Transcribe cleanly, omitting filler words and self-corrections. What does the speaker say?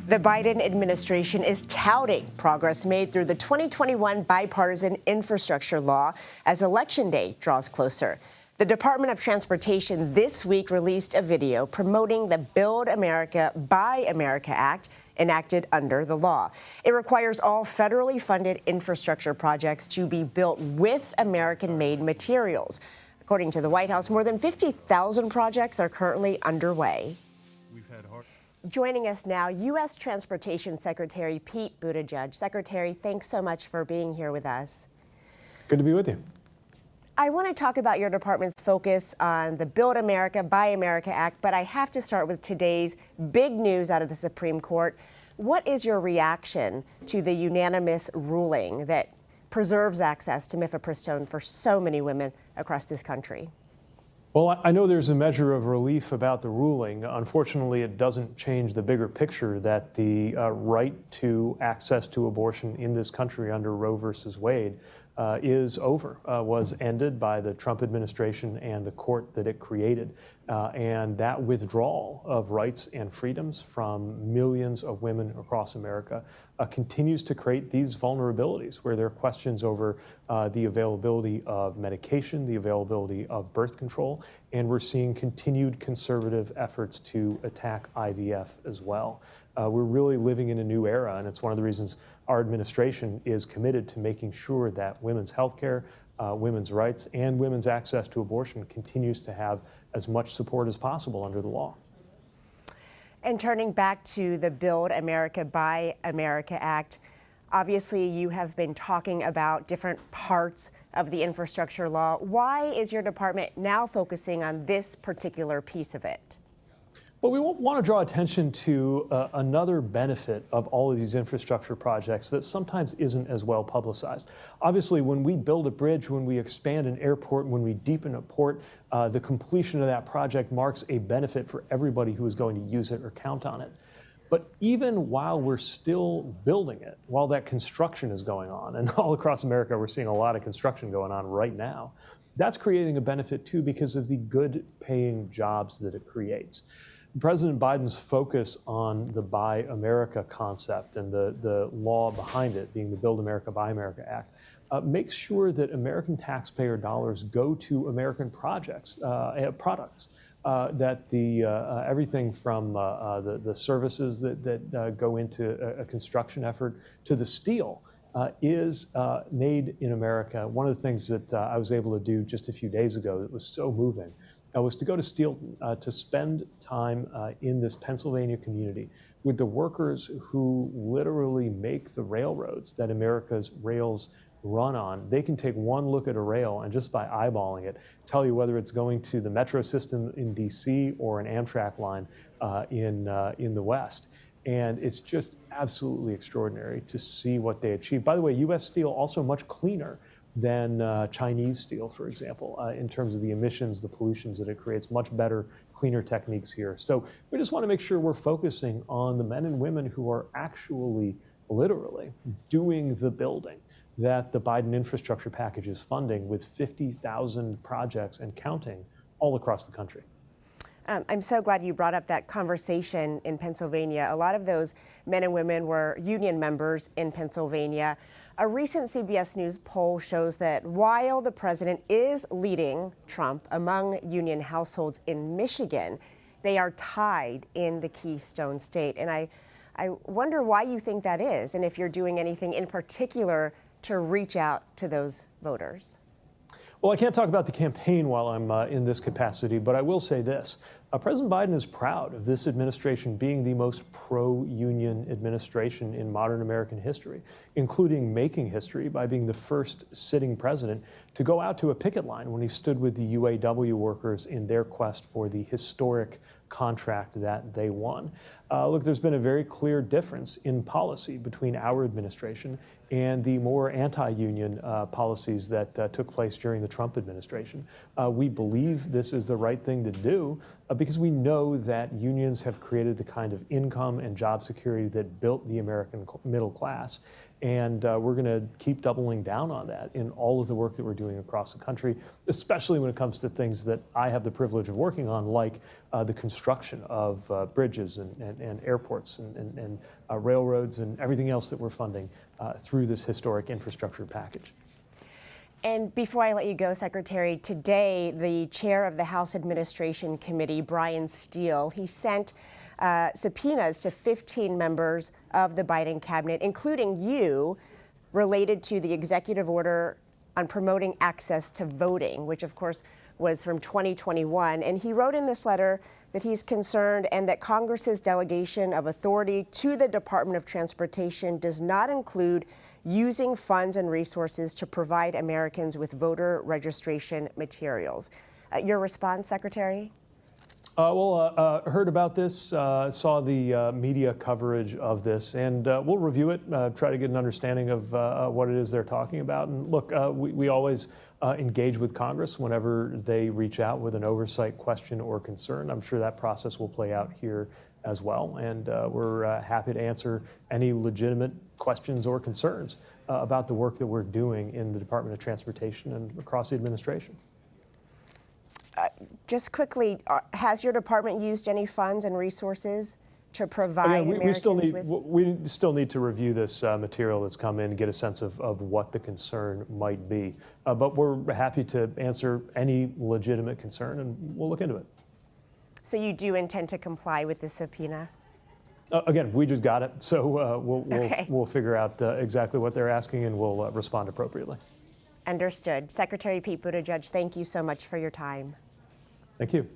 The Biden administration is touting progress made through the 2021 bipartisan infrastructure law as Election Day draws closer. The Department of Transportation this week released a video promoting the Build America, Buy America Act enacted under the law. It requires all federally funded infrastructure projects to be built with American-made materials. According to the White House, more than 50,000 projects are currently underway. Joining us now, U.S. Transportation Secretary Pete Buttigieg. Secretary, thanks so much for being here with us. Good to be with you. I want to talk about your department's focus on the Build America, Buy America Act, but I have to start with today's big news out of the Supreme Court. What is your reaction to the unanimous ruling that preserves access to mifepristone for so many women across this country? Well, I know there's a measure of relief about the ruling. Unfortunately, it doesn't change the bigger picture that the right to access to abortion in this country under Roe versus Wade is over, was ended by the Trump administration and the court that it created. And that withdrawal of rights and freedoms from millions of women across America continues to create these vulnerabilities where there are questions over the availability of medication, the availability of birth control, and we're seeing continued conservative efforts to attack IVF as well. We're really living in a new era, and it's one of the reasons our administration is committed to making sure that women's health care, women's rights, and women's access to abortion continues to have as much support as possible under the law. And turning back to the Build America, Buy America Act, obviously you have been talking about different parts of the infrastructure law. Why is your department now focusing on this particular piece of it? Well, we want to draw attention to another benefit of all of these infrastructure projects that sometimes isn't as well publicized. Obviously, when we build a bridge, when we expand an airport, when we deepen a port, the completion of that project marks a benefit for everybody who is going to use it or count on it. But even while we're still building it, while that construction is going on, and all across America we're seeing a lot of construction going on right now, that's creating a benefit too because of the good paying jobs that it creates. President Biden's focus on the Buy America concept and the law behind it, being the Build America, Buy America Act, makes sure that American taxpayer dollars go to American projects, products, that everything from the services that go into a construction effort to the steel is made in America. One of the things that I was able to do just a few days ago that was so moving was to go to Steelton to spend time in this Pennsylvania community with the workers who literally make the railroads that America's rails run on. They can take one look at a rail and just by eyeballing it, tell you whether it's going to the metro system in DC or an Amtrak line in the West. And it's just absolutely extraordinary to see what they achieve. By the way, U.S. steel also much cleaner than Chinese steel, for example, in terms of the emissions, the pollutions that it creates, much better, cleaner techniques here. So we just want to make sure we're focusing on the men and women who are actually, literally, doing the building that the Biden infrastructure package is funding with 50,000 projects and counting all across the country. I'm so glad you brought up that conversation in Pennsylvania. A lot of those men and women were union members in Pennsylvania. A recent CBS News poll shows that while the president is leading Trump among union households in Michigan, they are tied in the Keystone State. And I wonder why you think that is, and if you're doing anything in particular to reach out to those voters. Well, I can't talk about the campaign while I'm in this capacity, but I will say this. President Biden is proud of this administration being the most pro-union administration in modern American history, including making history by being the first sitting president to go out to a picket line when he stood with the UAW workers in their quest for the historic contract that they won. Look, there's been a very clear difference in policy between our administration and the more anti-union policies that took place during the Trump administration. We believe this is the right thing to do because we know that unions have created the kind of income and job security that built the American middle class. And we're going to keep doubling down on that in all of the work that we're doing across the country, especially when it comes to things that I have the privilege of working on, like the construction of bridges and and airports and railroads and everything else that we're funding through this historic infrastructure package. And before I let you go, Secretary, today the chair of the House Administration Committee, Brian Steele, he sent subpoenas to 15 members of the Biden cabinet, including you, related to the executive order on promoting access to voting, which of course was from 2021. And he wrote in this letter that he's concerned and that Congress's delegation of authority to the Department of Transportation does not include using funds and resources to provide Americans with voter registration materials. Your response, Secretary? Heard about this, saw the media coverage of this, and we'll review it, try to get an understanding of what it is they're talking about. And look, we always engage with Congress whenever they reach out with an oversight question or concern. I'm sure that process will play out here as well, and we're happy to answer any legitimate questions or concerns about the work that we're doing in the Department of Transportation and across the administration. Just quickly, has your department used any funds and resources to provide Americans with? We still need to review this material that's come in and get a sense of what the concern might be. But we're happy to answer any legitimate concern, and we'll look into it. So you do intend to comply with the subpoena? Again, we just got it, so Okay. we'll figure out exactly what they're asking, and we'll respond appropriately. Understood. Secretary Pete Buttigieg, thank you so much for your time. Thank you.